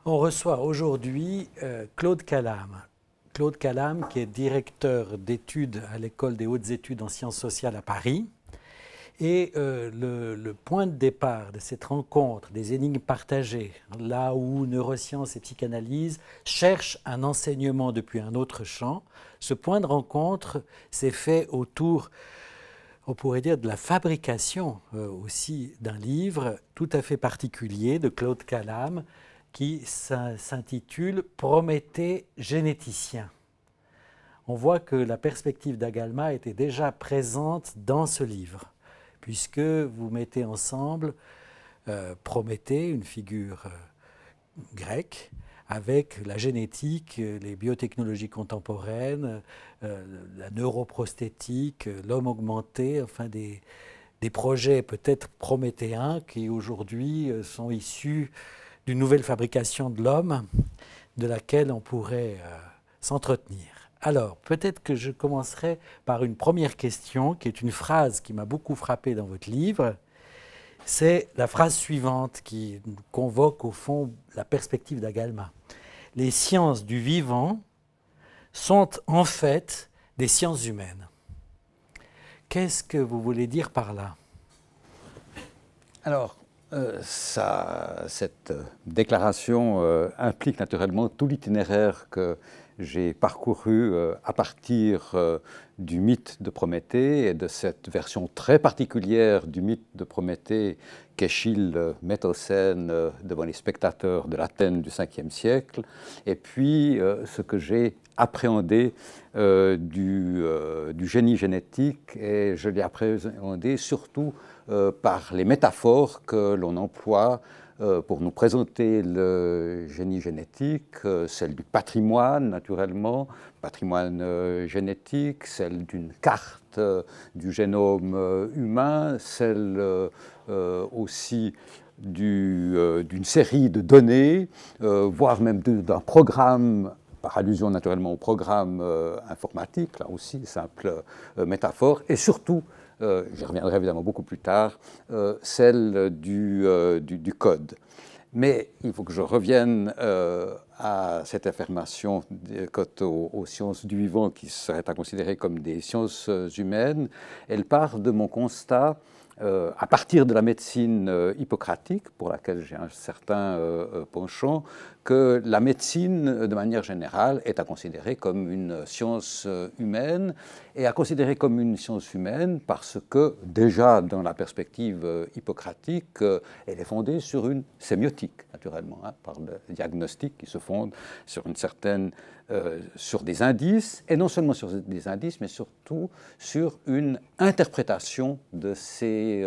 On reçoit aujourd'hui Claude Calame. Claude Calame, qui est directeur d'études à l'École des hautes études en sciences sociales à Paris. Et le point de départ de cette rencontre des énigmes partagées, là où neurosciences et psychanalyse cherchent un enseignement depuis un autre champ, ce point de rencontre s'est fait autour, on pourrait dire, de la fabrication aussi d'un livre tout à fait particulier de Claude Calame qui s'intitule Prométhée généticien. On voit que la perspective d'Agalma était déjà présente dans ce livre, puisque vous mettez ensemble Prométhée, une figure grecque, avec la génétique, les biotechnologies contemporaines, la neuroprosthétique, l'homme augmenté, enfin des projets peut-être prométhéens qui aujourd'hui sont issus d'une nouvelle fabrication de l'homme de laquelle on pourrait s'entretenir. Alors, peut-être que je commencerai par une première question, qui est une phrase qui m'a beaucoup frappé dans votre livre. C'est la phrase suivante qui convoque au fond la perspective d'Agalma. Les sciences du vivant sont en fait des sciences humaines. Qu'est-ce que vous voulez dire par là? Alors, cette déclaration implique naturellement tout l'itinéraire que j'ai parcouru à partir du mythe de Prométhée et de cette version très particulière du mythe de Prométhée qu'Échille met en scène devant les spectateurs de l'Athènes du 5e siècle, et puis ce que j'ai appréhendé du génie génétique, et je l'ai appréhendé surtout par les métaphores que l'on emploie pour nous présenter le génie génétique, celle du patrimoine naturellement, patrimoine génétique, celle d'une carte du génome humain, celle aussi d'une série de données, voire même d'un programme, par allusion naturellement au programme informatique, là aussi, simple métaphore, et surtout, j'y reviendrai évidemment beaucoup plus tard, celle du code. Mais il faut que je revienne à cette affirmation quant aux sciences du vivant qui seraient à considérer comme des sciences humaines. Elle part de mon constat, à partir de la médecine hippocratique, pour laquelle j'ai un certain penchant, que la médecine, de manière générale, est à considérer comme une science humaine, et à considérer comme une science humaine parce que, déjà dans la perspective hippocratique, elle est fondée sur une sémiotique, naturellement, par le diagnostic qui se fonde sur une certaine sur des indices, et non seulement sur des indices, mais surtout sur une interprétation de ces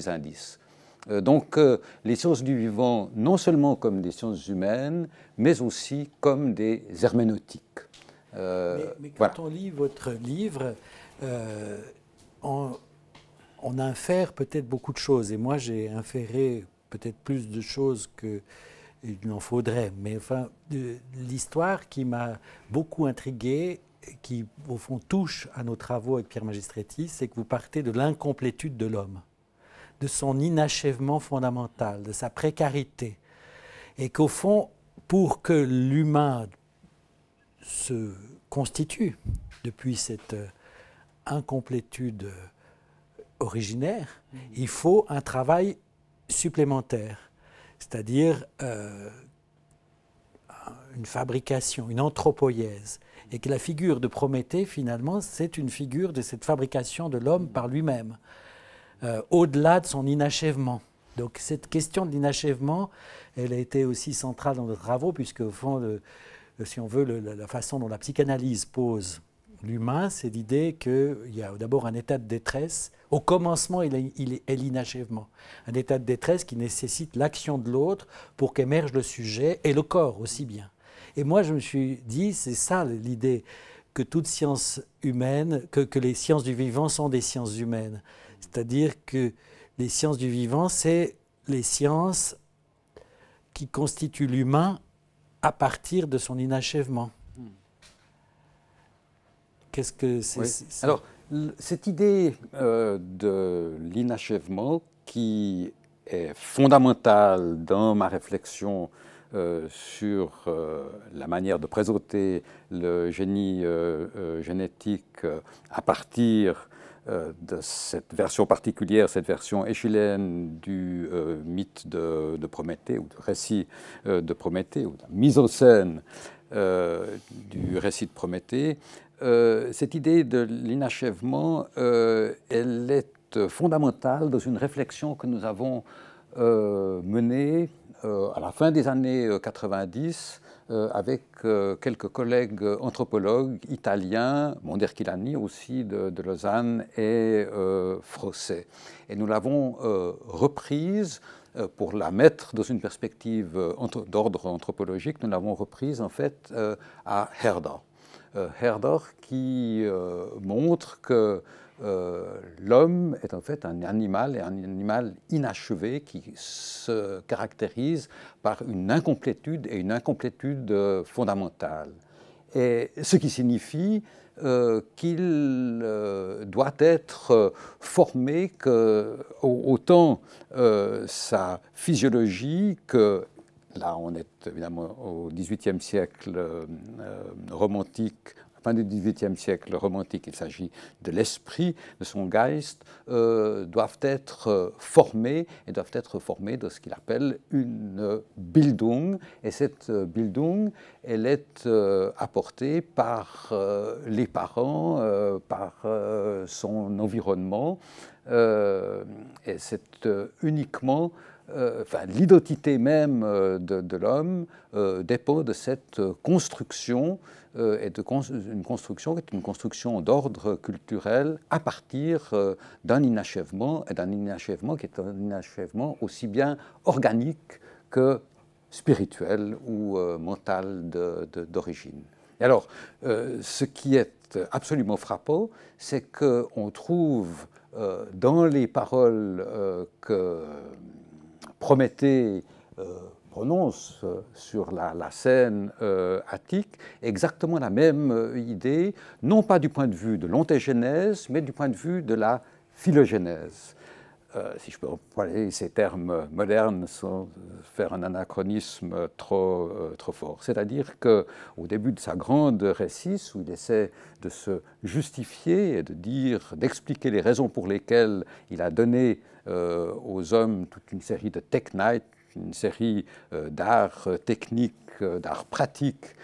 indices. Donc, les sciences du vivant, non seulement comme des sciences humaines, mais aussi comme des herméneutiques. Mais quand on lit votre livre, on infère peut-être beaucoup de choses. Et moi, j'ai inféré peut-être plus de choses qu'il n'en faudrait. Mais enfin, l'histoire qui m'a beaucoup intrigué, qui au fond touche à nos travaux avec Pierre Magistretti, c'est que vous partez de l'incomplétude de l'homme, de son inachèvement fondamental, de sa précarité. Et qu'au fond, pour que l'humain se constitue depuis cette incomplétude originaire, il faut un travail supplémentaire, c'est-à-dire une fabrication, une anthropoïèse. Et que la figure de Prométhée, finalement, c'est une figure de cette fabrication de l'homme par lui-même, au-delà de son inachèvement. Donc cette question de l'inachèvement, elle a été aussi centrale dans nos travaux, puisque au fond, si on veut, la façon dont la psychanalyse pose l'humain, c'est l'idée qu'il y a d'abord un état de détresse. Au commencement, il est l'inachèvement. Un état de détresse qui nécessite l'action de l'autre pour qu'émerge le sujet, et le corps aussi bien. Et moi, je me suis dit, c'est ça l'idée, que toute science humaine, que les sciences du vivant sont des sciences humaines. C'est-à-dire que les sciences du vivant, c'est les sciences qui constituent l'humain à partir de son inachèvement. Qu'est-ce que c'est? Oui. Alors, cette idée de l'inachèvement qui est fondamentale dans ma réflexion sur la manière de présenter le génie génétique à partir de cette version particulière, cette version échylène du mythe de Prométhée, ou du récit de Prométhée, ou de la mise en scène du récit de Prométhée. Cette idée de l'inachèvement, elle est fondamentale dans une réflexion que nous avons menée à la fin des années 90 avec quelques collègues anthropologues italiens, Monderchilani aussi de Lausanne et Frosset. Et nous l'avons reprise pour la mettre dans une perspective d'ordre anthropologique, nous l'avons reprise en fait à Herder. Herder qui montre que l'homme est en fait un animal, et un animal inachevé qui se caractérise par une incomplétude, et une incomplétude fondamentale. Et ce qui signifie qu'il doit être formé, que autant sa physiologie que... Là, on est évidemment au XVIIIe siècle romantique, fin du XVIIIe siècle romantique, il s'agit de l'esprit, de son Geist, doivent être formés, et doivent être formés de ce qu'il appelle une Bildung. Et cette Bildung, elle est apportée par les parents, par son environnement, et c'est uniquement... Enfin, l'identité même de l'homme dépend de cette construction, et une construction qui est une construction d'ordre culturel à partir d'un inachèvement, et d'un inachèvement qui est un inachèvement aussi bien organique que spirituel ou mental d'origine. Et alors, ce qui est absolument frappant, c'est qu'on trouve dans les paroles que Prométhée prononce sur la scène attique exactement la même idée, non pas du point de vue de l'ontégenèse, mais du point de vue de la phylogénèse. Si je peux employer ces termes modernes sans faire un anachronisme trop fort. C'est-à-dire qu'au début de sa grande récit, où il essaie de se justifier et de dire, d'expliquer les raisons pour lesquelles il a donné aux hommes toute une série de technites, une série d'arts techniques, d'arts pratiques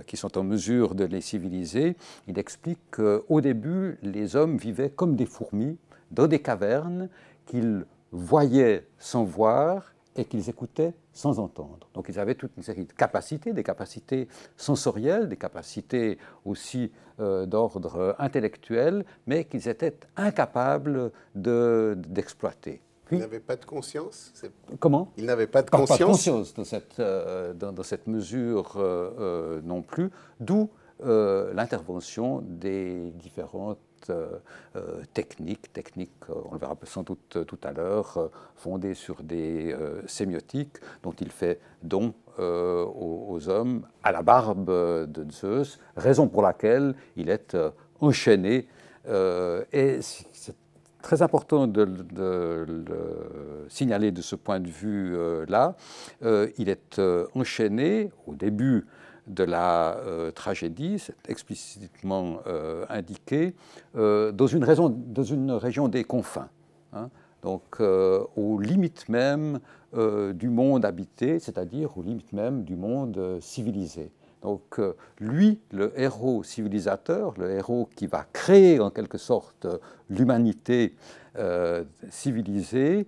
qui sont en mesure de les civiliser, il explique qu'au début, les hommes vivaient comme des fourmis dans des cavernes qu'ils voyaient sans voir et qu'ils écoutaient sans entendre. Donc ils avaient toute une série de capacités, des capacités sensorielles, des capacités aussi d'ordre intellectuel, mais qu'ils étaient incapables d'exploiter. Ils n'avaient pas de conscience. Comment ? Ils n'avaient pas de conscience. Pas de conscience dans cette mesure non plus, d'où l'intervention des différentes techniques, on le verra sans doute tout à l'heure, fondées sur des sémiotiques dont il fait don aux hommes à la barbe de Zeus, raison pour laquelle il est enchaîné. Et c'est très important de le signaler de ce point de vue-là. Il est enchaîné au début de la tragédie, c'est explicitement indiqué, dans une région des confins, hein, donc aux limites même du monde habité, c'est-à-dire aux limites même du monde civilisé. Donc lui, le héros civilisateur, le héros qui va créer en quelque sorte l'humanité civilisée,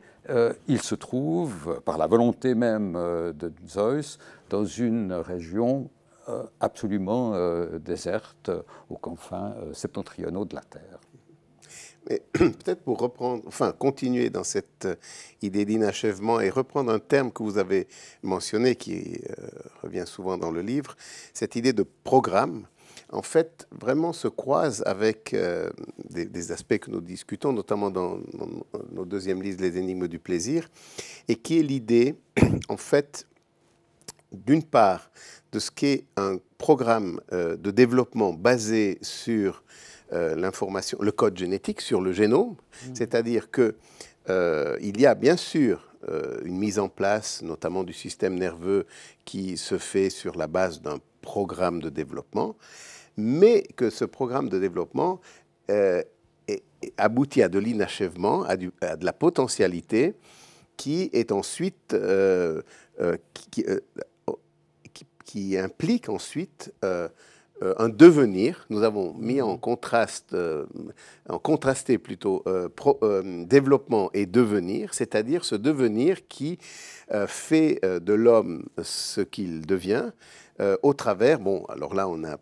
il se trouve, par la volonté même de Zeus, dans une région absolument déserte aux confins septentrionaux de la Terre. Mais peut-être pour reprendre, enfin continuer dans cette idée d'inachèvement et reprendre un terme que vous avez mentionné, qui revient souvent dans le livre, cette idée de programme, en fait, vraiment se croise avec des aspects que nous discutons, notamment dans nos deuxièmes livres, Les énigmes du plaisir, et qui est l'idée, en fait, d'une part, de ce qu'est un programme de développement basé sur l'information, le code génétique, sur le génome, c'est-à-dire qu'il y a bien sûr une mise en place, notamment du système nerveux, qui se fait sur la base d'un programme de développement, mais que ce programme de développement aboutit à de l'inachèvement, à de la potentialité, qui est ensuite qui implique ensuite un devenir. Nous avons mis en contrasté plutôt développement et devenir, c'est-à-dire ce devenir qui fait de l'homme ce qu'il devient au travers, bon, alors là on a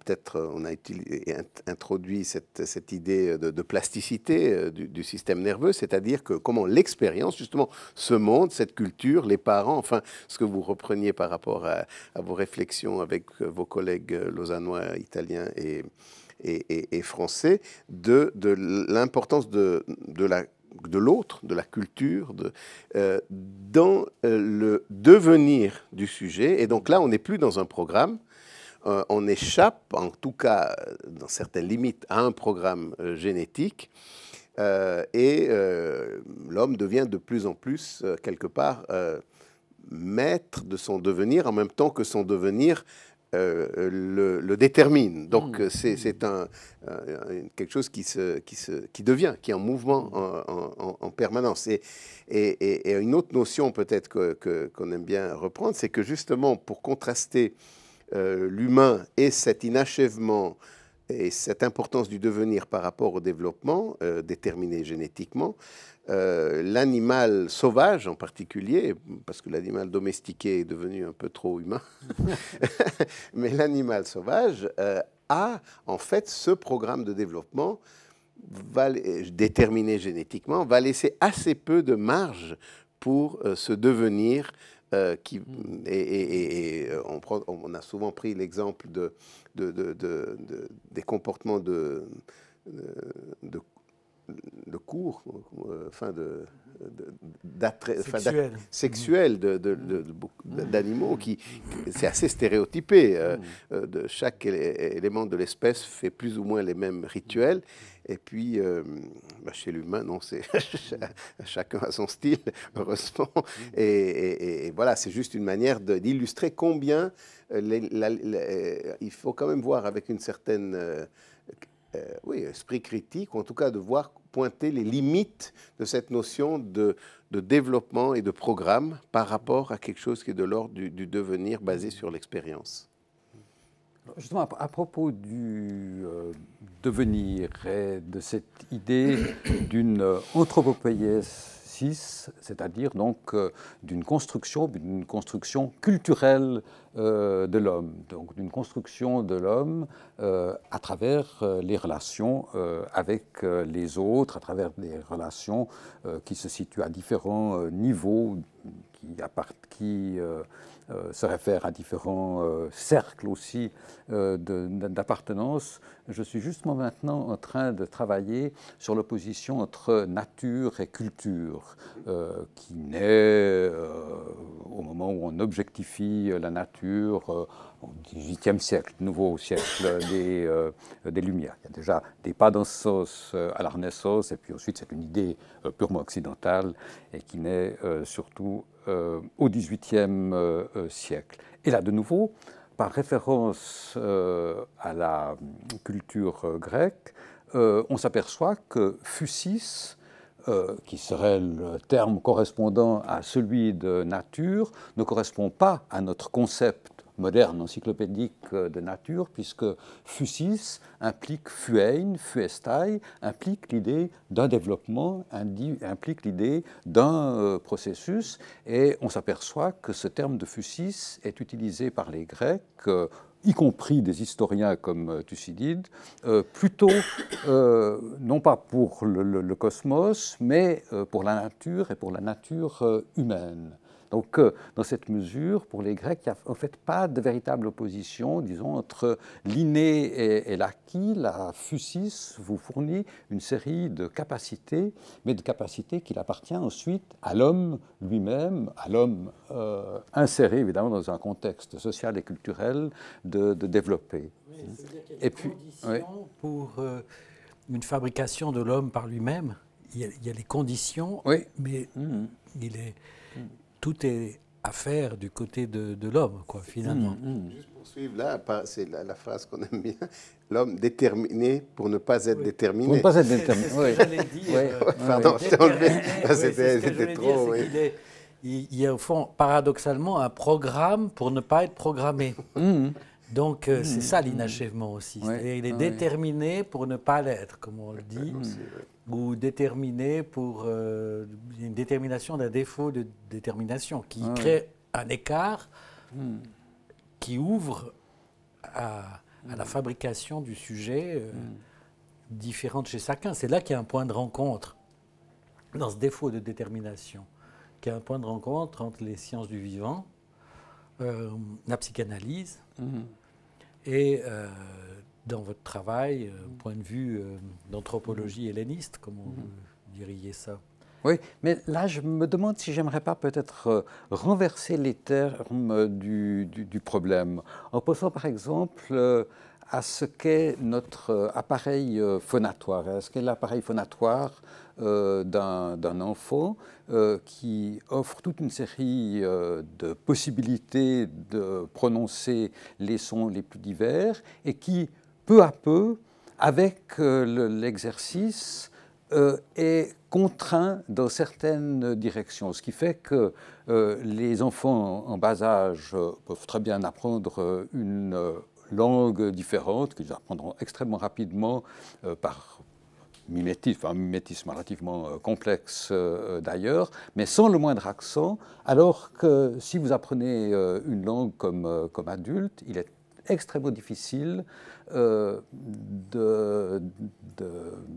introduit cette idée de plasticité du système nerveux, c'est-à-dire que comment l'expérience, justement, ce monde, cette culture, les parents, enfin, ce que vous repreniez par rapport à vos réflexions avec vos collègues lausannois, italiens et français, de l'importance de l'autre, de la culture, dans le devenir du sujet. Et donc là, on n'est plus dans un programme, on échappe, en tout cas, dans certaines limites, à un programme génétique, et l'homme devient de plus en plus, quelque part, maître de son devenir, en même temps que son devenir le détermine. Donc c'est quelque chose qui devient, qui est en mouvement en permanence. Et une autre notion peut-être qu'on aime bien reprendre, c'est que justement pour contraster l'humain et cet inachèvement et cette importance du devenir par rapport au développement déterminé génétiquement, l'animal sauvage en particulier, parce que l'animal domestiqué est devenu un peu trop humain, mais l'animal sauvage a en fait ce programme de développement déterminé génétiquement, va laisser assez peu de marge pour ce devenir on a souvent pris l'exemple des comportements de cours, sexuel d'animaux, c'est assez stéréotypé. De chaque élément de l'espèce fait plus ou moins les mêmes rituels. Et puis, chez l'humain, non, chacun a son style, heureusement. Et voilà, c'est juste une manière d'illustrer combien il faut quand même voir avec une certaine esprit critique, ou en tout cas de voir pointer les limites de cette notion de développement et de programme par rapport à quelque chose qui est de l'ordre du devenir basé sur l'expérience. Justement, à propos du devenir et de cette idée d'une anthropopoiesis, c'est-à-dire donc d'une construction culturelle de l'homme, donc d'une construction de l'homme à travers les relations avec les autres, à travers des relations qui se situent à différents niveaux, qui se réfèrent à différents cercles aussi d'appartenance. Je suis justement maintenant en train de travailler sur l'opposition entre nature et culture, qui naît au moment où on objectifie la nature au XVIIIe siècle, nouveau siècle des Lumières. Il y a déjà des pas dans ce sens à la Renaissance, et puis ensuite c'est une idée purement occidentale et qui naît surtout au XVIIIe siècle. Et là, de nouveau, par référence à la culture grecque, on s'aperçoit que physis, qui serait le terme correspondant à celui de nature, ne correspond pas à notre concept moderne, encyclopédique de nature, puisque physis implique phuein, phuestai, implique l'idée d'un développement, implique l'idée d'un processus, et on s'aperçoit que ce terme de physis est utilisé par les Grecs, y compris des historiens comme Thucydide, plutôt non pas pour le cosmos, mais pour la nature et pour la nature humaine. Donc, dans cette mesure, pour les Grecs, il n'y a en fait pas de véritable opposition, disons, entre l'inné et l'acquis. La physis vous fournit une série de capacités, mais de capacités qu'il appartient ensuite à l'homme lui-même, à l'homme inséré, évidemment, dans un contexte social et culturel de développer. Oui, c'est-à-dire qu'il y a des conditions pour une fabrication de l'homme par lui-même. il y a les conditions, Oui. mais tout est à faire du côté de l'homme, quoi, finalement. Juste pour suivre, là, c'est la phrase qu'on aime bien. L'homme déterminé pour ne pas être déterminé. Pour ne pas être déterminé. C'est ce que j'allais dire. Pardon, je t'ai enlevé. C'était trop. Oui. Il y a au fond, paradoxalement, un programme pour ne pas être programmé. Donc, c'est ça l'inachèvement aussi. C'est-à-dire, il est déterminé pour ne pas l'être, comme on le dit, ou déterminé pour une détermination d'un défaut de détermination qui crée un écart qui ouvre à la fabrication du sujet différente chez chacun. C'est là qu'il y a un point de rencontre, dans ce défaut de détermination, qu'il y a un point de rencontre entre les sciences du vivant, la psychanalyse, et dans votre travail, point de vue d'anthropologie helléniste, comme vous diriez ça. Oui, mais là, je me demande si j'aimerais pas peut-être renverser les termes du problème, en pensant par exemple à ce qu'est notre appareil phonatoire, à ce qu'est l'appareil phonatoire d'un enfant qui offre toute une série de possibilités de prononcer les sons les plus divers et qui, peu à peu, avec l'exercice, est contraint dans certaines directions, ce qui fait que les enfants en bas âge peuvent très bien apprendre une langue différente, qu'ils apprendront extrêmement rapidement par mimétisme, un mimétisme relativement complexe d'ailleurs, mais sans le moindre accent, alors que si vous apprenez une langue comme adulte, il est extrêmement difficile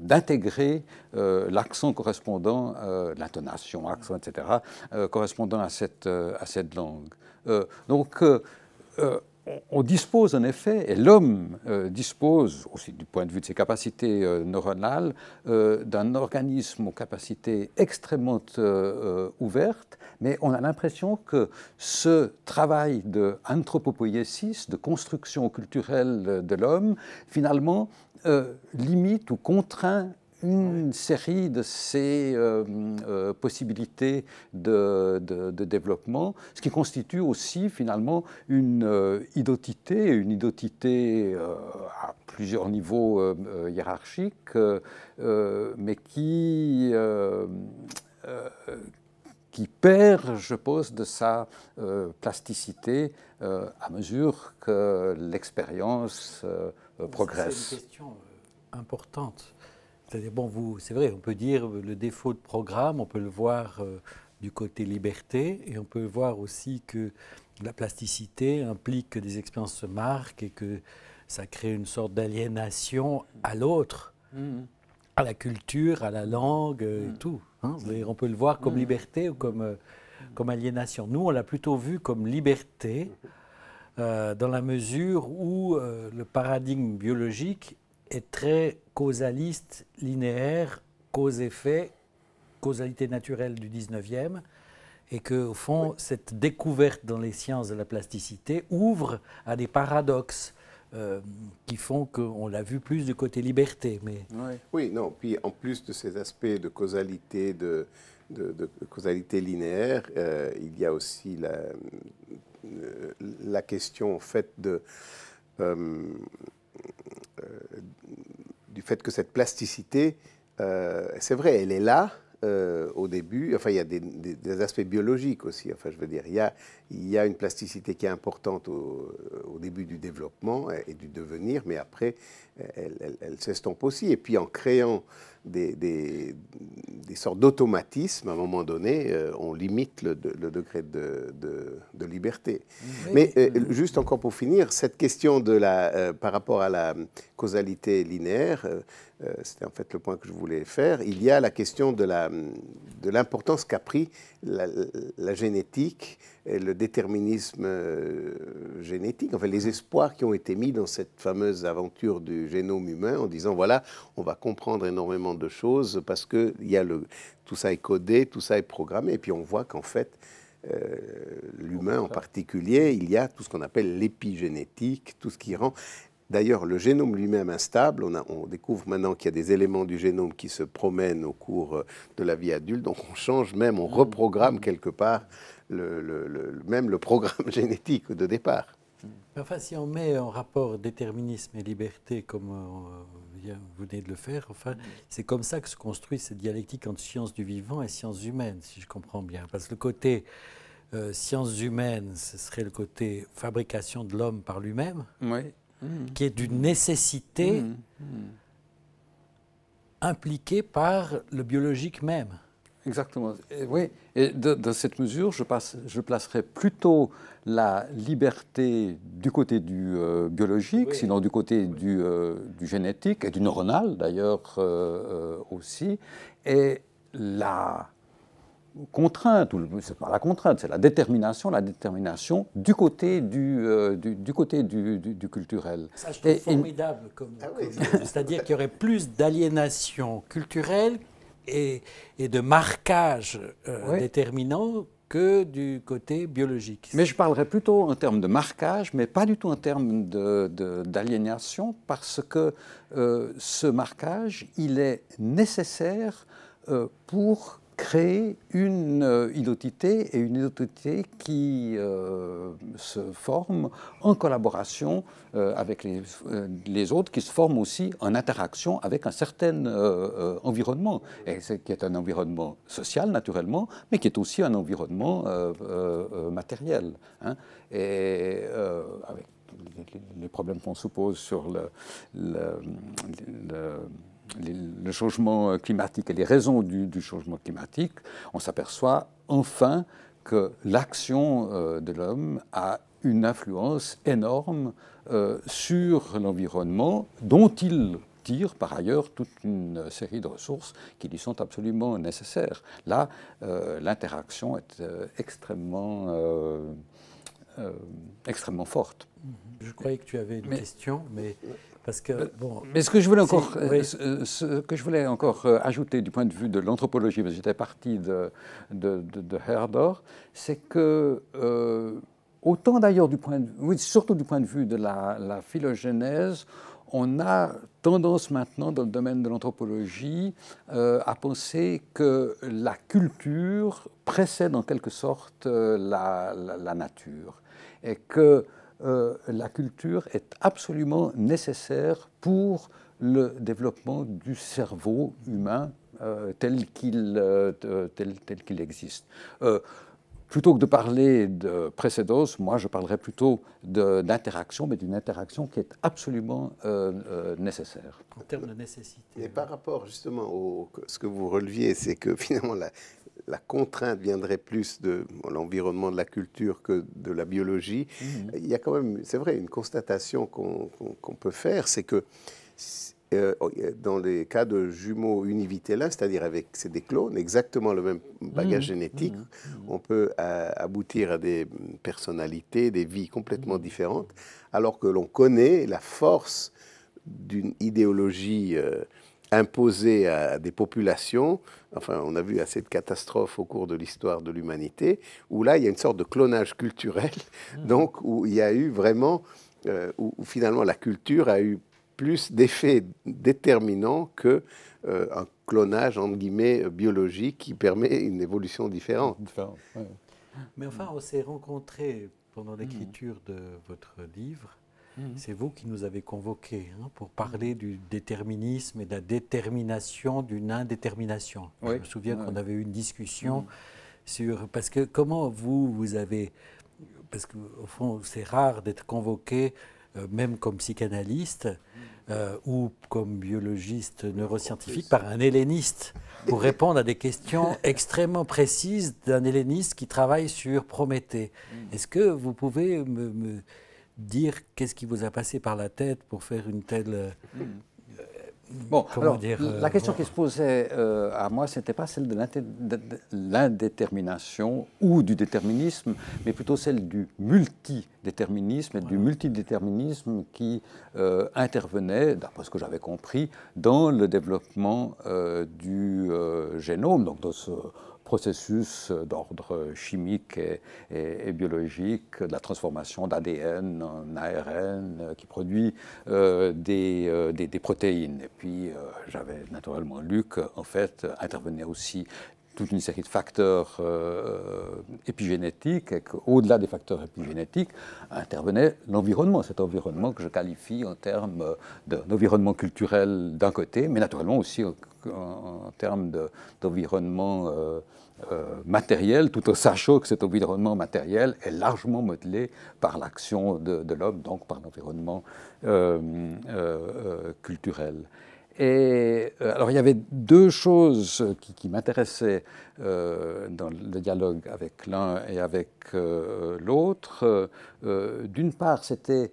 d'intégrer l'accent correspondant, l'intonation, accent, etc., correspondant à cette langue. Donc, on dispose en effet, et l'homme dispose, aussi du point de vue de ses capacités neuronales, d'un organisme aux capacités extrêmement ouvertes, mais on a l'impression que ce travail d'anthropopoiesis, de construction culturelle de l'homme, finalement limite ou contraint une série de ces possibilités de développement, ce qui constitue aussi finalement une idotité à plusieurs niveaux hiérarchiques, mais qui perd, je pense, de sa plasticité à mesure que l'expérience progresse. C'est une question importante. C'est-à-dire, bon, c'est vrai, on peut dire le défaut de programme, on peut le voir du côté liberté, et on peut voir aussi que la plasticité implique que des expériences se marquent et que ça crée une sorte d'aliénation à l'autre, à la culture, à la langue et tout. Hein. On peut le voir comme liberté ou comme aliénation. Nous, on l'a plutôt vu comme liberté dans la mesure où le paradigme biologique est très causaliste, linéaire, cause-effet, causalité naturelle du 19e, et qu'au fond, cette découverte dans les sciences de la plasticité ouvre à des paradoxes qui font qu'on l'a vu plus du côté liberté. Mais... Oui, non, puis en plus de ces aspects de causalité, de causalité linéaire, il y a aussi la question en fait du fait que cette plasticité, c'est vrai, elle est là au début. Enfin, il y a des aspects biologiques aussi. Enfin, je veux dire, il y a une plasticité qui est importante au début du développement et du devenir, mais après, elle s'estompe aussi. Et puis, en créant des sortes d'automatismes, à un moment donné, on limite le degré de liberté. Mais juste encore pour finir, cette question par rapport à la causalité linéaire, c'était en fait le point que je voulais faire, il y a la question de l'importance qu'a pris la génétique et le déterminisme génétique, enfin les espoirs qui ont été mis dans cette fameuse aventure du génome humain en disant voilà, on va comprendre énormément de choses parce que tout ça est codé, tout ça est programmé, et puis on voit qu'en fait l'humain en particulier, il y a tout ce qu'on appelle l'épigénétique, tout ce qui rend... D'ailleurs, le génome lui-même instable, on découvre maintenant qu'il y a des éléments du génome qui se promènent au cours de la vie adulte, donc on change même, on reprogramme quelque part même le programme génétique de départ. Enfin, si on met en rapport déterminisme et liberté, comme vous venez de le faire, enfin, c'est comme ça que se construit cette dialectique entre sciences du vivant et sciences humaines, si je comprends bien. Parce que le côté sciences humaines, ce serait le côté fabrication de l'homme par lui-même, Oui. qui est d'une nécessité impliquée par le biologique même. Exactement. Et oui, et dans cette mesure, je placerais plutôt la liberté du côté du biologique, sinon du côté du génétique et du neuronal d'ailleurs aussi, et la contrainte, c'est pas la contrainte, c'est la détermination du côté du côté du culturel. Ça, je trouve formidable, c'est-à-dire qu'il y aurait plus d'aliénation culturelle et de marquage déterminant que du côté biologique. Mais je parlerais plutôt en termes de marquage, mais pas du tout en termes d'aliénation, parce que ce marquage, il est nécessaire pour créer une identité, et une identité qui se forme en collaboration avec les autres, qui se forme aussi en interaction avec un certain environnement, et qui est un environnement social naturellement, mais qui est aussi un environnement matériel. Hein, et avec les problèmes qu'on se pose sur le changement climatique et les raisons du changement climatique, on s'aperçoit enfin que l'action de l'homme a une influence énorme sur l'environnement, dont il tire par ailleurs toute une série de ressources qui lui sont absolument nécessaires. Là, l'interaction est extrêmement forte. Je croyais que tu avais une question, mais parce que bon. Mais ce que je voulais encore, ce que je voulais encore ajouter du point de vue de l'anthropologie, parce que j'étais parti de Herdor, c'est que autant d'ailleurs surtout du point de vue de la phylogénèse, on a tendance maintenant dans le domaine de l'anthropologie à penser que la culture précède en quelque sorte la nature, et que la culture est absolument nécessaire pour le développement du cerveau humain tel qu'il existe. Plutôt que de parler de précédence, moi je parlerais plutôt d'interaction, mais d'une interaction qui est absolument nécessaire. En termes de nécessité. Et par rapport justement à ce que vous releviez, c'est que finalement la contrainte viendrait plus de l'environnement, de la culture que de la biologie. Il y a quand même, c'est vrai, une constatation qu'on peut faire, c'est que dans les cas de jumeaux univitellins, c'est-à-dire c'est des clones, exactement le même bagage génétique, on peut aboutir à des personnalités, des vies complètement différentes, alors que l'on connaît la force d'une idéologie imposée à des populations. Enfin, on a vu assez de catastrophes au cours de l'histoire de l'humanité, où là, il y a une sorte de clonage culturel, donc où il y a eu vraiment, où finalement la culture a eu plus d'effets déterminants qu'un clonage, entre guillemets, biologique qui permet une évolution différente. Mais enfin, on s'est rencontrés pendant l'écriture de votre livre. C'est vous qui nous avez convoqués pour parler du déterminisme et de la détermination d'une indétermination. Je me souviens qu'on avait eu une discussion sur... Parce que comment vous avez... Parce qu'au fond, c'est rare d'être convoqué, même comme psychanalyste ou comme biologiste neuroscientifique, par un helléniste pour répondre à des questions extrêmement précises d'un helléniste qui travaille sur Prométhée. Est-ce que vous pouvez me dire qu'est-ce qui vous a passé par la tête pour faire une telle... Bon, alors, la question qui se posait à moi, ce n'était pas celle de l'indétermination ou du déterminisme, mais plutôt celle du multidéterminisme et du multidéterminisme qui intervenait, d'après ce que j'avais compris, dans le développement du génome, donc dans ce processus d'ordre chimique et biologique, de la transformation d'ADN en ARN qui produit des protéines. Et puis j'avais naturellement lu qu'en fait intervenait aussi toute une série de facteurs épigénétiques et qu'au-delà des facteurs épigénétiques intervenait l'environnement, cet environnement que je qualifie en termes d'environnement culturel d'un côté, mais naturellement aussi en termes d'environnement matériel, tout en sachant que cet environnement matériel est largement modelé par l'action de l'homme, donc par l'environnement culturel. Et alors il y avait deux choses qui m'intéressaient dans le dialogue avec l'un et avec l'autre. D'une part, c'était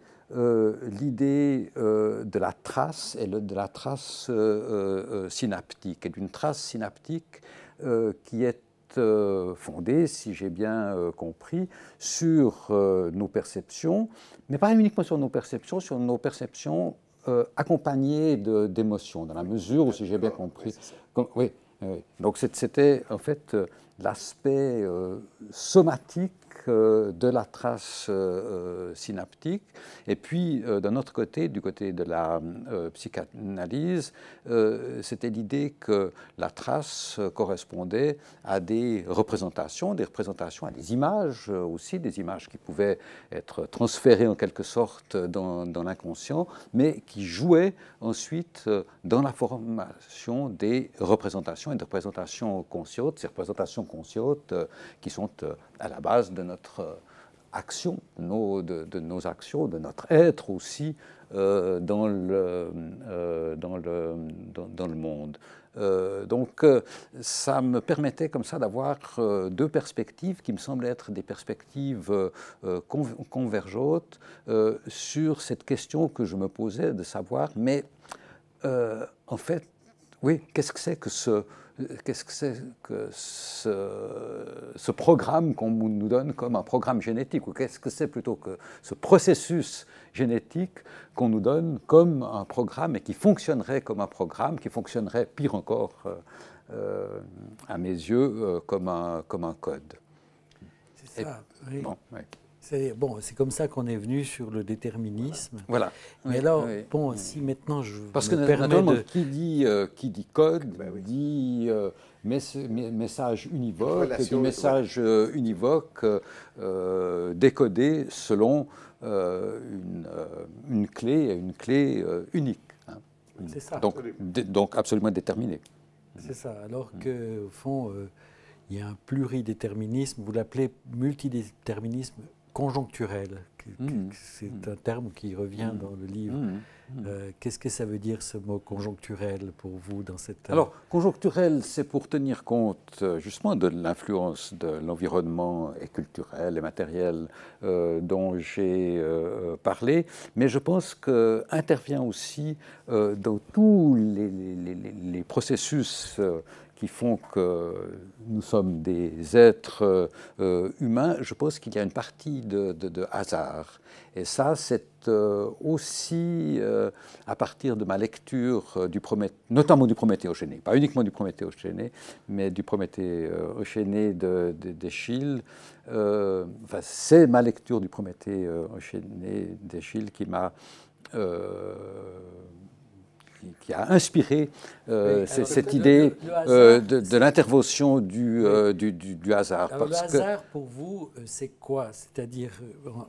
l'idée de la trace et de la trace synaptique, et d'une trace synaptique qui est fondée, si j'ai bien compris, sur nos perceptions, mais pas uniquement sur nos perceptions accompagné d'émotions, dans la mesure où, si j'ai bien compris, oui. Donc c'était en fait l'aspect somatique de la trace synaptique. Et puis, d'un autre côté, du côté de la psychanalyse, c'était l'idée que la trace correspondait à des représentations, à des images aussi, des images qui pouvaient être transférées en quelque sorte dans l'inconscient, mais qui jouaient ensuite dans la formation des représentations et des représentations conscientes, ces représentations conscientes qui sont à la base de notre action, de nos actions, de notre être aussi dans le monde. Donc ça me permettait comme ça d'avoir deux perspectives qui me semblent être des perspectives convergentes sur cette question que je me posais de savoir, mais en fait, oui, qu'est-ce que c'est que ce programme qu'on nous donne comme un programme génétique, ou qu'est-ce que c'est plutôt que ce processus génétique qu'on nous donne comme un programme et qui fonctionnerait comme un programme, qui fonctionnerait pire encore à mes yeux comme un code. C'est ça, oui. Bon, oui. C'est comme ça qu'on est venu sur le déterminisme. Voilà. Mais alors, bon, si maintenant je Parce que naturellement, qui dit code, dit message univoque, et dit message univoque décodé selon une clé unique. Hein. C'est ça. Donc absolument déterminé. C'est ça. Alors qu'au fond, il y a un pluridéterminisme, vous l'appelez multidéterminisme conjoncturel. C'est un terme qui revient dans le livre. Qu'est-ce que ça veut dire, ce mot conjoncturel, pour vous dans cette... Alors, conjoncturel, c'est pour tenir compte justement de l'influence de l'environnement et culturel et matériel dont j'ai parlé, mais je pense qu'intervient aussi dans tous les processus qui font que nous sommes des êtres humains, je pense qu'il y a une partie de hasard. Et ça, c'est aussi à partir de ma lecture notamment du Prométhée enchaîné, pas uniquement du Prométhée enchaîné, mais du Prométhée enchaîné d'Eschyle. Enfin, c'est ma lecture du Prométhée enchaîné d'Eschyle qui m'a... qui a inspiré cette idée de l'intervention du hasard. Alors, le hasard, pour vous, c'est quoi? C'est-à-dire,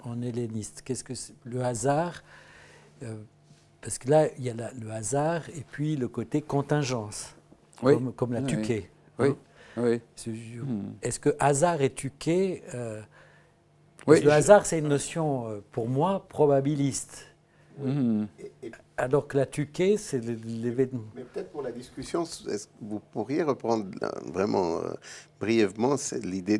en hellèniste, qu'est-ce que c'est le hasard? Parce que là, il y a le hasard et puis le côté contingence, comme la tuquée. Oui, hein? oui. Est-ce que hasard et tuquée... le hasard, c'est une notion, pour moi, probabiliste. Alors que la tuquée, c'est l'événement. Mais peut-être pour la discussion, est-ce que vous pourriez reprendre vraiment brièvement l'idée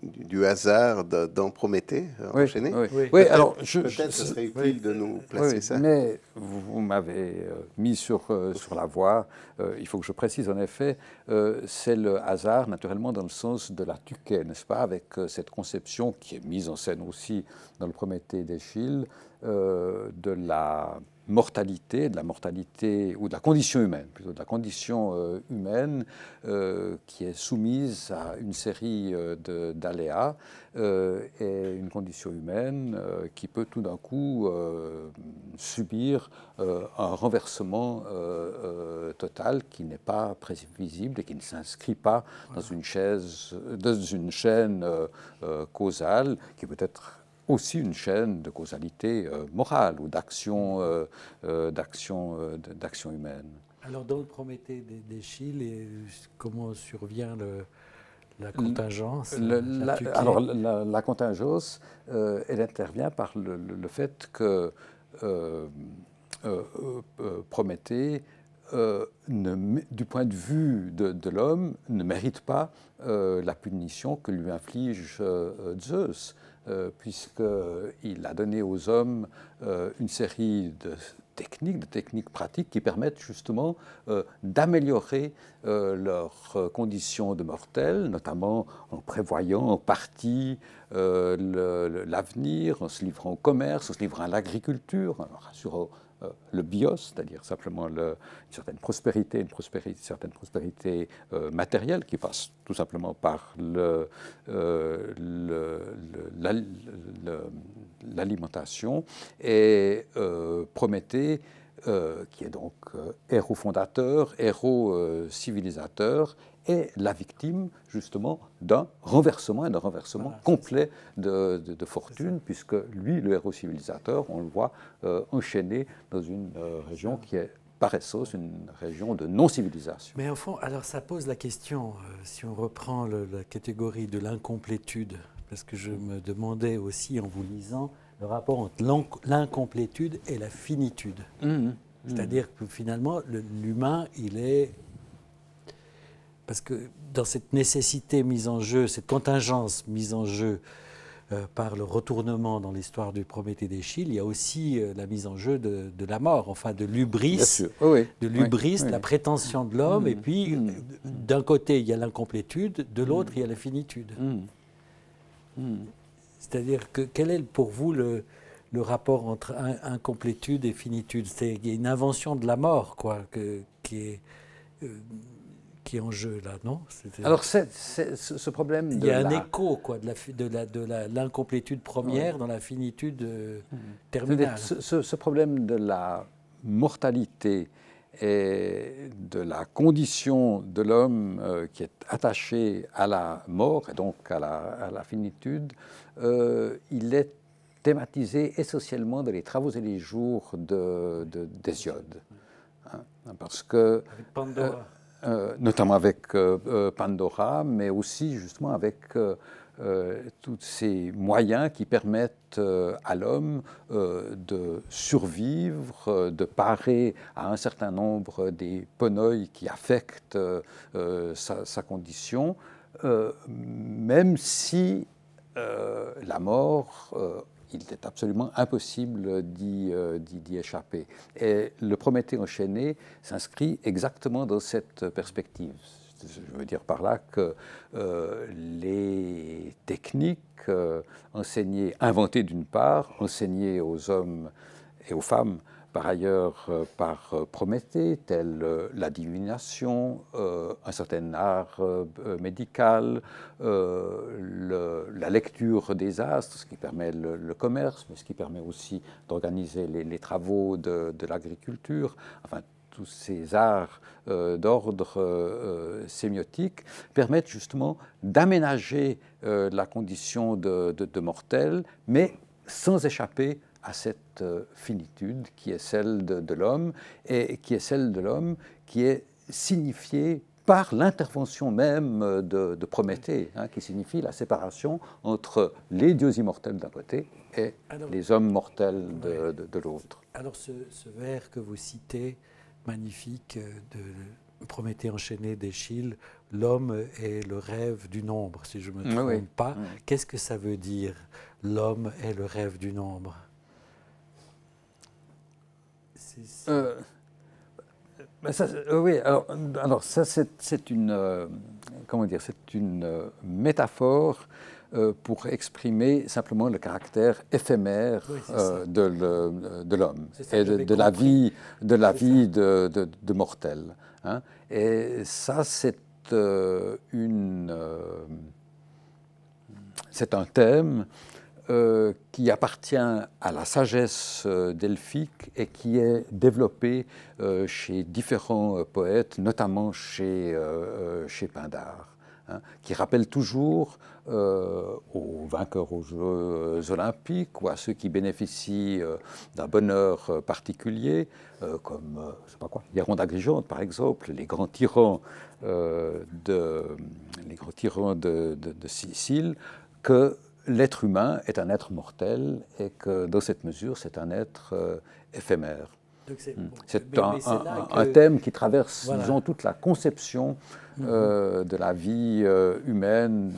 du hasard dans Prométhée enchaîné? Oui, alors peut-être ce serait utile de nous placer ça. Mais vous m'avez mis sur la voie. Il faut que je précise en effet, c'est le hasard naturellement dans le sens de la tuquée, n'est-ce pas, avec cette conception qui est mise en scène aussi dans le Prométhée d'Eschyle de la mortalité ou de la condition humaine, plutôt de la condition humaine qui est soumise à une série d'aléas et une condition humaine qui peut tout d'un coup subir un renversement total qui n'est pas prévisible et qui ne s'inscrit pas dans une chaîne causale qui peut être aussi une chaîne de causalité morale ou d'action humaine. Alors dans le Prométhée d'Échille, comment survient la contingence? Alors la contingence, elle intervient par le fait que Prométhée, du point de vue de l'homme, ne mérite pas la punition que lui inflige Zeus, puisqu'il a donné aux hommes une série de techniques pratiques qui permettent justement d'améliorer leurs conditions de mortels, notamment en prévoyant en partie l'avenir, en se livrant au commerce, en se livrant à l'agriculture, en assurant le bios, c'est-à-dire simplement une certaine prospérité matérielle qui passe tout simplement par l'alimentation. Et Prométhée, qui est donc héros fondateur, héros civilisateur, est la victime justement d'un renversement Voilà, complet de fortune, puisque lui, le héros civilisateur, on le voit enchaîné dans une région qui est paresseuse, une région de non-civilisation. Mais au fond, alors ça pose la question, si on reprend la catégorie de l'incomplétude, parce que je me demandais aussi en vous lisant le rapport entre l'incomplétude et la finitude. C'est-à-dire que finalement, l'humain, il est... Parce que dans cette nécessité mise en jeu, cette contingence mise en jeu par le retournement dans l'histoire du Prométhée d'Échille, il y a aussi la mise en jeu de la mort, enfin de l'hubris, la prétention de l'homme, et puis d'un côté il y a l'incomplétude, de l'autre il y a la finitude. C'est-à-dire que quel est pour vous le rapport entre incomplétude et finitude? C'est une invention de la mort, quoi, qui est en jeu là, non? Alors ce problème il y a un écho, quoi, de l'incomplétude première dans la finitude terminale. Ce problème de la mortalité et de la condition de l'homme qui est attaché à la mort et donc à la finitude, il est thématisé essentiellement dans les travaux et les jours d'Hésiode. Parce que... Avec Pandora. Notamment avec Pandora, mais aussi justement avec tous ces moyens qui permettent à l'homme de survivre, de parer à un certain nombre des penoi qui affectent sa condition, même si la mort... il est absolument impossible d'y échapper. Et le Prométhée enchaîné s'inscrit exactement dans cette perspective. Je veux dire par là que les techniques inventées d'une part, enseignées aux hommes et aux femmes, par ailleurs par Prométhée, telles la divination, un certain art médical, la lecture des astres, ce qui permet le commerce, mais ce qui permet aussi d'organiser les travaux de l'agriculture, enfin tous ces arts d'ordre sémiotique permettent justement d'aménager la condition de mortel, mais sans échapper à cette finitude qui est celle de l'homme et qui est celle de l'homme qui est signifiée par l'intervention même de Prométhée, qui signifie la séparation entre les dieux immortels d'un côté et les hommes mortels de l'autre. Alors ce vers que vous citez, magnifique, de Prométhée enchaîné d'Échille, l'homme est le rêve du nombre, si je ne me trompe pas. Qu'est-ce que ça veut dire, l'homme est le rêve du nombre? Oui, alors ça c'est une comment dire, c'est une métaphore pour exprimer simplement le caractère éphémère de l'homme et de la vie de mortel. Hein. Et ça, c'est un thème qui appartient à la sagesse delphique et qui est développé chez différents poètes, notamment chez Pindare, hein, qui rappelle toujours aux vainqueurs aux Jeux olympiques ou à ceux qui bénéficient d'un bonheur particulier, comme je sais pas quoi, Hieron d'Agrigente par exemple, les grands tyrans de Sicile, que l'être humain est un être mortel et que dans cette mesure, c'est un être éphémère. C'est un thème qui traverse, disons, toute la conception de la vie humaine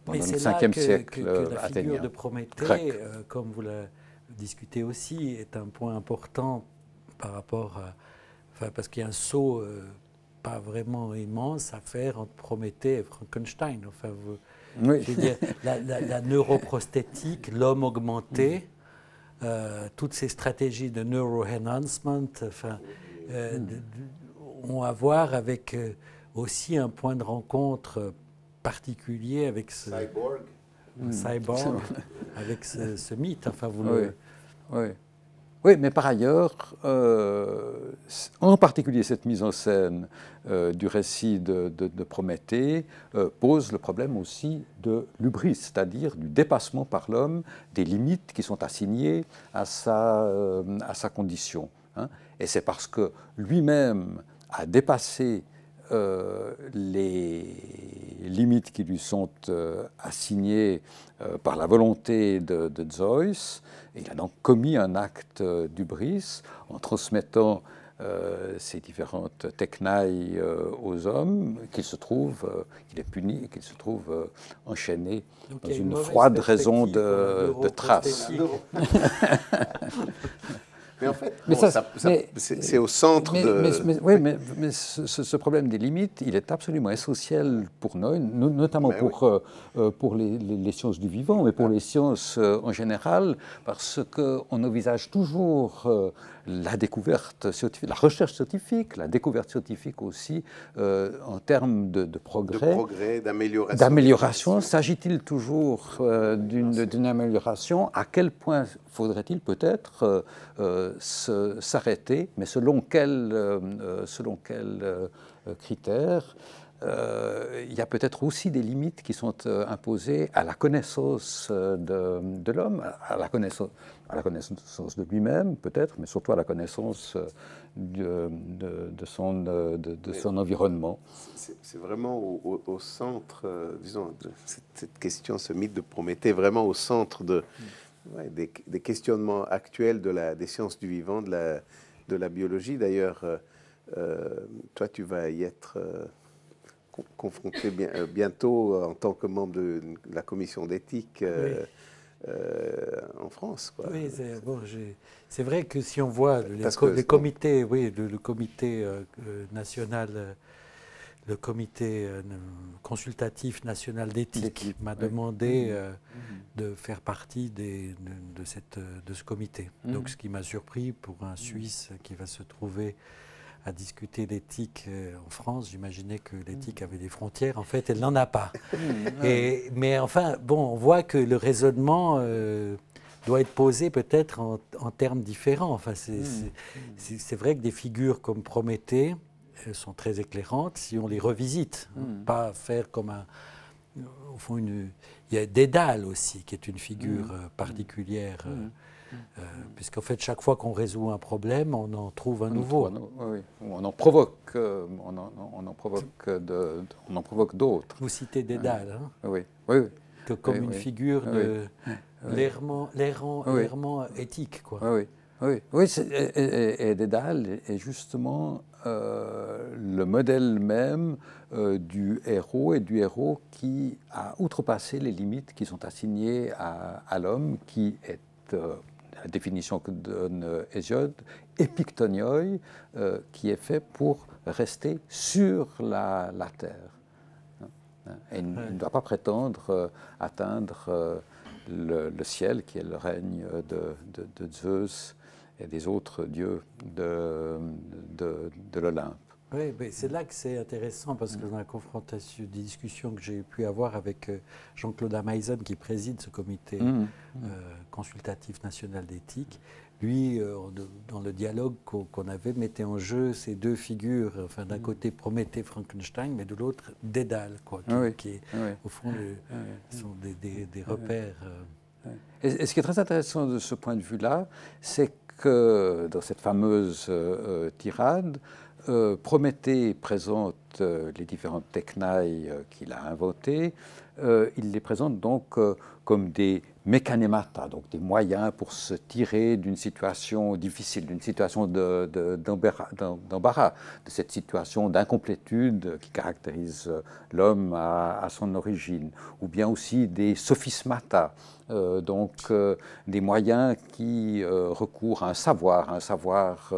pendant le 5e siècle que la athénien. figure de Prométhée, comme vous le discutez aussi, est un point important par rapport à... Enfin, parce qu'il y a un saut pas vraiment immense à faire entre Prométhée et Frankenstein. Enfin, oui. Je veux dire, la neuroprosthétique, l'homme augmenté, toutes ces stratégies de neuroenhancement enfin, ont à voir avec aussi un point de rencontre particulier avec ce cyborg, avec ce mythe. Enfin, oui, mais par ailleurs, en particulier cette mise en scène du récit de Prométhée pose le problème aussi de l'hubris, c'est-à-dire du dépassement par l'homme des limites qui sont assignées à sa condition. Hein. Et c'est parce que lui-même a dépassé les limites qui lui sont assignées par la volonté de Zeus. Et il a donc commis un acte d'hubris en transmettant ces différentes technailles aux hommes, qu'il est puni et qu'il se trouve enchaîné dans une froide raison de traces. Mais en fait, c'est au centre de... Oui, mais ce problème des limites, il est absolument essentiel pour nous, notamment pour les sciences du vivant, mais pour les sciences en général, parce qu'on envisage toujours la découverte scientifique, la recherche scientifique, la découverte scientifique aussi, en termes de progrès. De progrès, d'amélioration. D'amélioration. S'agit-il toujours d'une amélioration? À quel point faudrait-il peut-être s'arrêter, mais selon quels critères? Il y a peut-être aussi des limites qui sont imposées à la connaissance de l'homme, à la connaissance de lui-même peut-être, mais surtout à la connaissance de son environnement. C'est vraiment au centre, disons, de cette question, ce mythe de Prométhée, vraiment au centre des questionnements actuels des sciences du vivant, de la biologie. D'ailleurs, toi, tu vas y être confronté bientôt en tant que membre de la commission d'éthique en France. Quoi. Oui, c'est vrai que si on voit les comités, le comité national, le comité consultatif national d'éthique m'a demandé de faire partie de ce comité. Donc, ce qui m'a surpris pour un Suisse qui va se trouver à discuter d'éthique en France, j'imaginais que l'éthique avait des frontières. En fait, elle n'en a pas. Mais enfin, bon, on voit que le raisonnement doit être posé peut-être en termes différents. Enfin, c'est vrai que des figures comme Prométhée sont très éclairantes si on les revisite. Pas faire comme au fond, il y a Dédale aussi, qui est une figure particulière. Puisqu'en fait, chaque fois qu'on résout un problème, on en trouve un nouveau. On en provoque d'autres. Vous citez Dédale, hein? Oui. Comme une figure de l'errant éthique, quoi. Oui, et Dédale est justement le modèle même du héros qui a outrepassé les limites qui sont assignées à l'homme, qui est la définition que donne Hésiode, epictonioi, qui est fait pour rester sur la terre. Et il ne doit pas prétendre atteindre le ciel, qui est le règne de Zeus et des autres dieux de l'Olympe. Oui, mais c'est là que c'est intéressant, parce que dans la confrontation, des discussions que j'ai pu avoir avec Jean-Claude Ameisen, qui préside ce comité consultatif national d'éthique, lui, dans le dialogue qu'on avait, mettait en jeu ces deux figures, enfin, d'un côté Prométhée, Frankenstein, mais de l'autre Dédale, quoi, qui au fond, sont des repères. Et ce qui est très intéressant de ce point de vue-là, c'est que dans cette fameuse tirade, Prométhée présente les différentes technailles qu'il a inventées. Il les présente donc comme des mécanémata, donc des moyens pour se tirer d'une situation difficile, d'une situation d'embarras, de cette situation d'incomplétude qui caractérise l'homme à son origine, ou bien aussi des sophismata, des moyens qui recourent à un savoir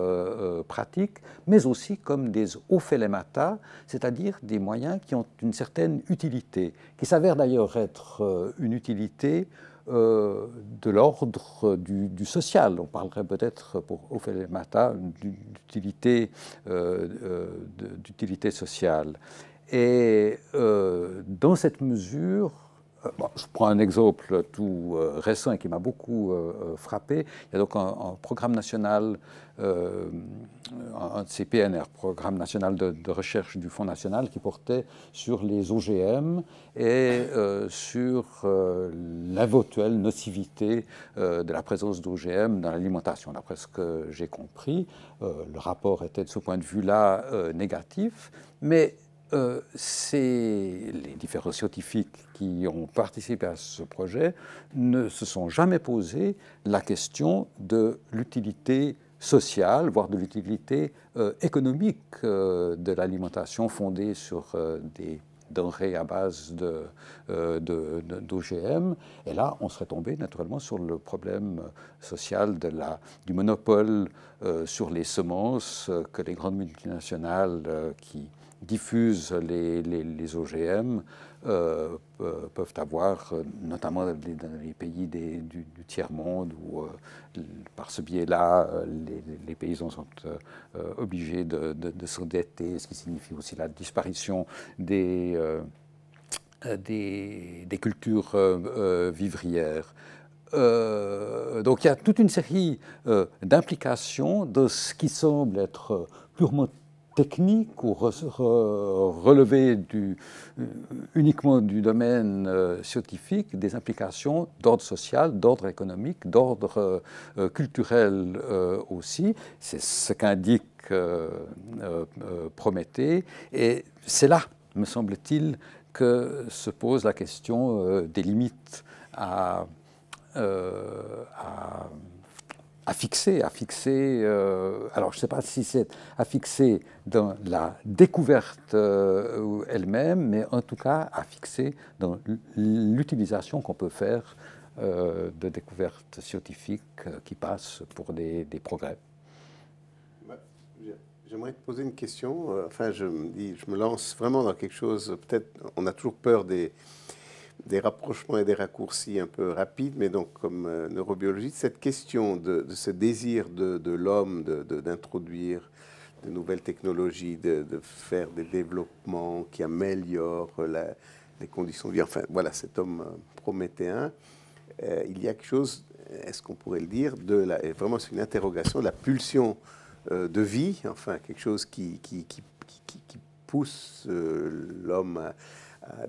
pratique, mais aussi comme des ophélémata, c'est-à-dire des moyens qui ont une certaine utilité, qui s'avère d'ailleurs être une utilité de l'ordre du social. On parlerait peut-être pour ophélémata d'utilité sociale. Et dans cette mesure, je prends un exemple tout récent et qui m'a beaucoup frappé. Il y a donc un programme national, un de ces PNR, Programme national de recherche du Fonds national, qui portait sur les OGM et sur l'éventuelle nocivité de la présence d'OGM dans l'alimentation. D'après ce que j'ai compris, le rapport était de ce point de vue-là négatif, mais les différents scientifiques qui ont participé à ce projet ne se sont jamais posé la question de l'utilité sociale, voire de l'utilité économique de l'alimentation fondée sur des denrées à base d'OGM. Et là, on serait tombé naturellement sur le problème social du monopole sur les semences que les grandes multinationales qui diffusent les OGM peuvent avoir, notamment dans les pays du tiers-monde, où par ce biais-là, les paysans sont obligés de s'endetter, ce qui signifie aussi la disparition des cultures vivrières. Donc il y a toute une série d'implications de ce qui semble être purement technique ou relevé uniquement du domaine scientifique, des implications d'ordre social, d'ordre économique, d'ordre culturel aussi. C'est ce qu'indique Prométhée. Et c'est là, me semble-t-il, que se pose la question des limites à fixer, alors je ne sais pas si c'est à fixer dans la découverte elle-même, mais en tout cas à fixer dans l'utilisation qu'on peut faire de découvertes scientifiques qui passent pour des progrès. J'aimerais te poser une question. Enfin, je me lance vraiment dans quelque chose, peut-être on a toujours peur des rapprochements et des raccourcis un peu rapides, mais donc comme neurobiologiste, cette question de ce désir de l'homme d'introduire de nouvelles technologies, de faire des développements qui améliorent les conditions de vie, enfin voilà, cet homme prométhéen, il y a quelque chose, est-ce qu'on pourrait le dire, vraiment c'est une interrogation, la pulsion de vie, enfin quelque chose qui pousse l'homme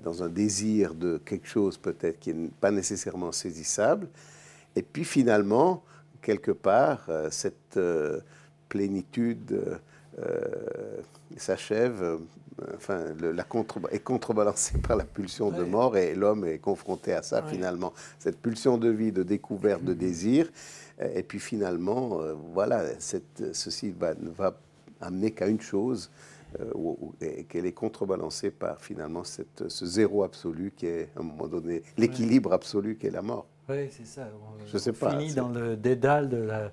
dans un désir de quelque chose peut-être qui n'est pas nécessairement saisissable. Et puis finalement, quelque part, cette plénitude s'achève, enfin, est contrebalancée par la pulsion de mort, et l'homme est confronté à ça finalement. Cette pulsion de vie, de découverte, de désir. Et puis finalement, voilà, ceci ne va amener qu'à une chose, et qu'elle est contrebalancée par finalement ce zéro absolu qui est, à un moment donné, l'équilibre absolu qui est la mort. Oui, c'est ça. Je sais pas. On finit dans le dédale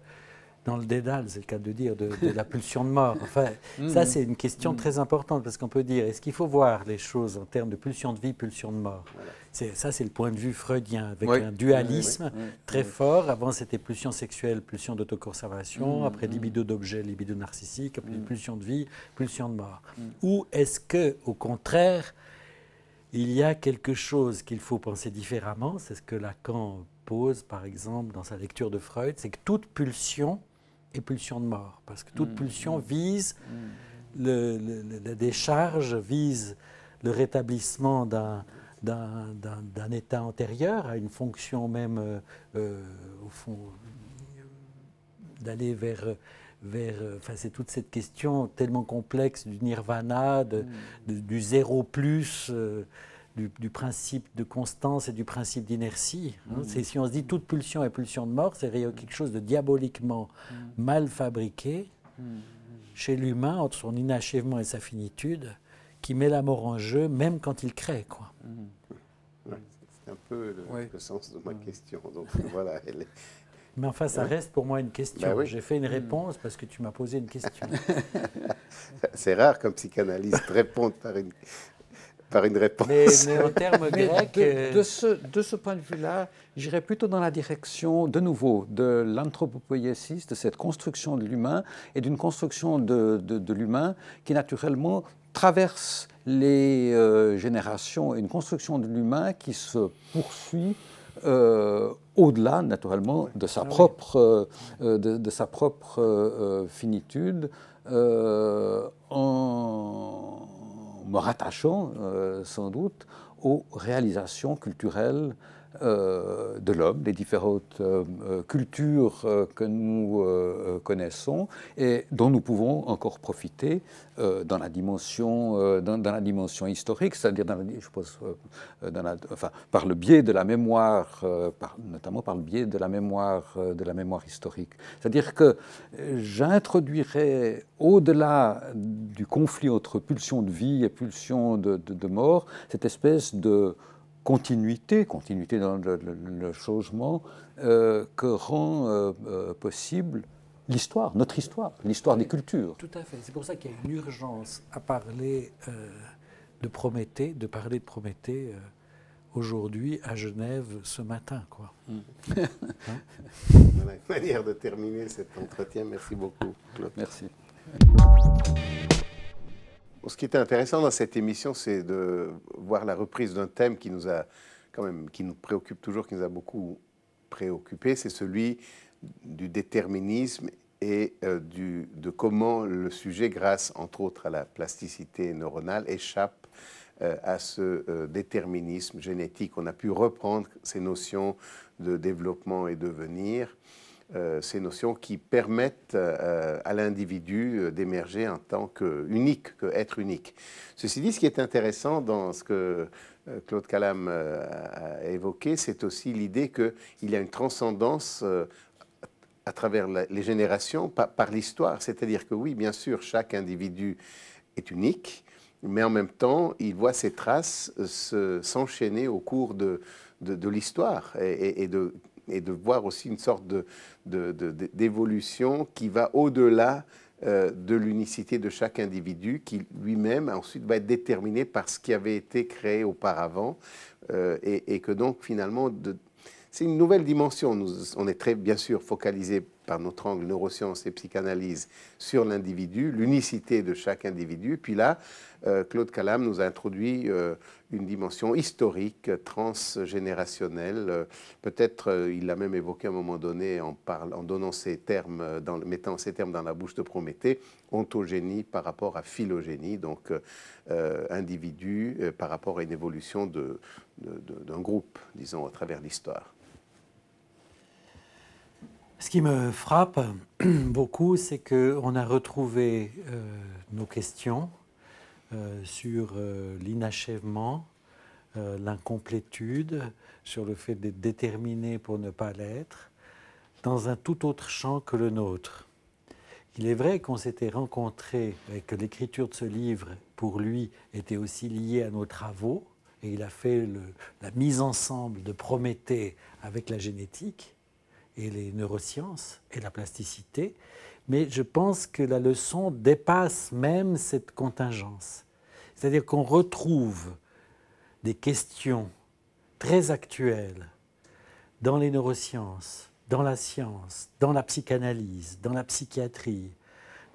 dans le dédale, c'est le cas de dire, de la pulsion de mort. Enfin, ça, c'est une question très importante, parce qu'on peut dire, est-ce qu'il faut voir les choses en termes de pulsion de vie, pulsion de mort? Ça, c'est le point de vue freudien, avec un dualisme très fort. Avant, c'était pulsion sexuelle, pulsion d'autoconservation, après libido d'objet, libido narcissique, après pulsion de vie, pulsion de mort. Ou est-ce que, au contraire, il y a quelque chose qu'il faut penser différemment? C'est ce que Lacan pose, par exemple, dans sa lecture de Freud, c'est que toute pulsion est pulsion de mort, parce que toute pulsion vise la décharge, vise le rétablissement d'un état antérieur, à une fonction même, au fond, d'aller vers enfin, c'est toute cette question tellement complexe du nirvana, du zéro plus, du principe de constance et du principe d'inertie. Hein. Si on se dit toute pulsion est pulsion de mort, c'est quelque chose de diaboliquement mal fabriqué chez l'humain, entre son inachèvement et sa finitude, qui met la mort en jeu, même quand il crée, quoi. C'est un peu le sens de ma question. Donc voilà, Mais enfin, ça reste pour moi une question. Ben oui. J'ai fait une réponse parce que tu m'as posé une question. C'est rare comme psychanalyste répondre par une réponse. Mais en termes grecs... De ce point de vue-là, j'irais plutôt dans la direction, de nouveau, de l'anthropopoïésis, de cette construction de l'humain et d'une construction de l'humain qui, naturellement, traverse les générations, et une construction de l'humain qui se poursuit au-delà, naturellement, de sa propre, finitude, en me rattachant, sans doute, aux réalisations culturelles de l'homme, des différentes cultures que nous connaissons et dont nous pouvons encore profiter dans la dimension, dans la dimension historique, c'est-à-dire, par le biais de la mémoire, notamment par le biais de la mémoire historique. C'est-à-dire que j'introduirais, au-delà du conflit entre pulsion de vie et pulsion de mort, cette espèce de continuité dans le changement que rend possible l'histoire, notre histoire, l'histoire des cultures. Tout à fait. C'est pour ça qu'il y a une urgence à parler de Prométhée, aujourd'hui à Genève ce matin, quoi. Voilà une manière de terminer cet entretien. Merci beaucoup, Claude. Merci. Ce qui est intéressant dans cette émission, c'est de voir la reprise d'un thème qui nous a quand même, qui nous préoccupe toujours, qui nous a beaucoup préoccupé, c'est celui du déterminisme et de comment le sujet, grâce entre autres à la plasticité neuronale, échappe à ce déterminisme génétique. On a pu reprendre ces notions de développement et devenir, ces notions qui permettent à l'individu d'émerger en tant qu'unique, qu'être unique. Ceci dit, ce qui est intéressant dans ce que Claude Calame a évoqué, c'est aussi l'idée qu'il y a une transcendance à travers les générations par l'histoire. C'est-à-dire que oui, bien sûr, chaque individu est unique, mais en même temps, il voit ses traces s'enchaîner au cours de l'histoire et de voir aussi une sorte d'évolution qui va au-delà de l'unicité de chaque individu, qui lui-même ensuite va être déterminé par ce qui avait été créé auparavant, et que donc finalement, c'est une nouvelle dimension. On est très bien sûr focalisé par notre angle neurosciences et psychanalyse sur l'individu, l'unicité de chaque individu. Puis là, Claude Calame nous a introduit une dimension historique, transgénérationnelle. Peut-être, il l'a même évoqué à un moment donné en donnant ces termes, mettant ces termes dans la bouche de Prométhée, ontogénie par rapport à phylogénie, donc individu par rapport à une évolution d'un groupe, disons, à travers l'histoire. Ce qui me frappe beaucoup, c'est qu'on a retrouvé nos questions sur l'inachèvement, l'incomplétude, sur le fait d'être déterminé pour ne pas l'être, dans un tout autre champ que le nôtre. Il est vrai qu'on s'était rencontrés et que l'écriture de ce livre, pour lui, était aussi liée à nos travaux, et il a fait la mise ensemble de Prométhée avec la génétique. et les neurosciences et la plasticité, mais je pense que la leçon dépasse même cette contingence. C'est-à-dire qu'on retrouve des questions très actuelles dans les neurosciences, dans la science, dans la psychanalyse, dans la psychiatrie,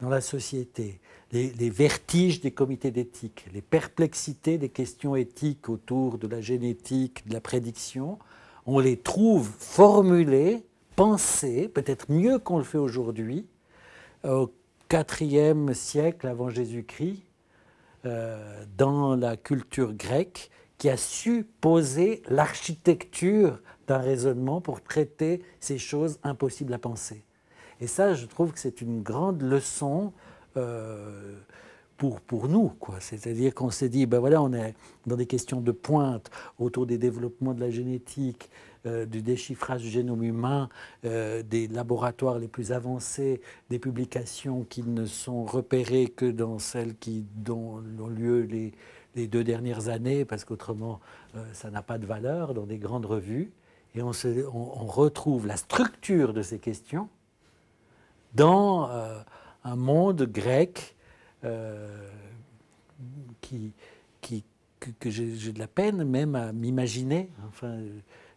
dans la société, les vertiges des comités d'éthique, les perplexités des questions éthiques autour de la génétique, de la prédiction, on les trouve formulées, pensées, peut-être mieux qu'on le fait aujourd'hui, au IVe siècle avant Jésus-Christ, dans la culture grecque, qui a su poser l'architecture d'un raisonnement pour traiter ces choses impossibles à penser. Et ça, je trouve que c'est une grande leçon pour nous, quoi. C'est-à-dire qu'on s'est dit, ben voilà, on est dans des questions de pointe autour des développements de la génétique, du déchiffrage du génome humain, des laboratoires les plus avancés, des publications qui ne sont repérées que dans celles dont ont lieu les 2 dernières années, parce qu'autrement, ça n'a pas de valeur dans des grandes revues. Et on retrouve la structure de ces questions dans un monde grec que j'ai de la peine même à m'imaginer. Enfin,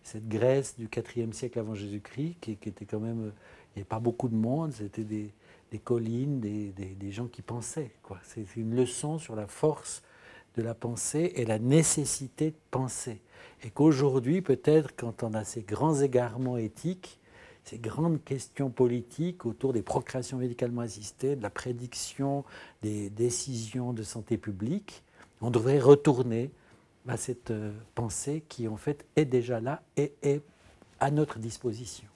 cette Grèce du IVe siècle avant Jésus-Christ, qui était quand même... il n'y avait pas beaucoup de monde, c'était des collines, des gens qui pensaient, quoi. C'est une leçon sur la force de la pensée et la nécessité de penser. Et qu'aujourd'hui, peut-être, quand on a ces grands égarements éthiques, ces grandes questions politiques autour des procréations médicalement assistées, de la prédiction, des décisions de santé publique, on devrait retourner à cette pensée qui, en fait, est déjà là et est à notre disposition.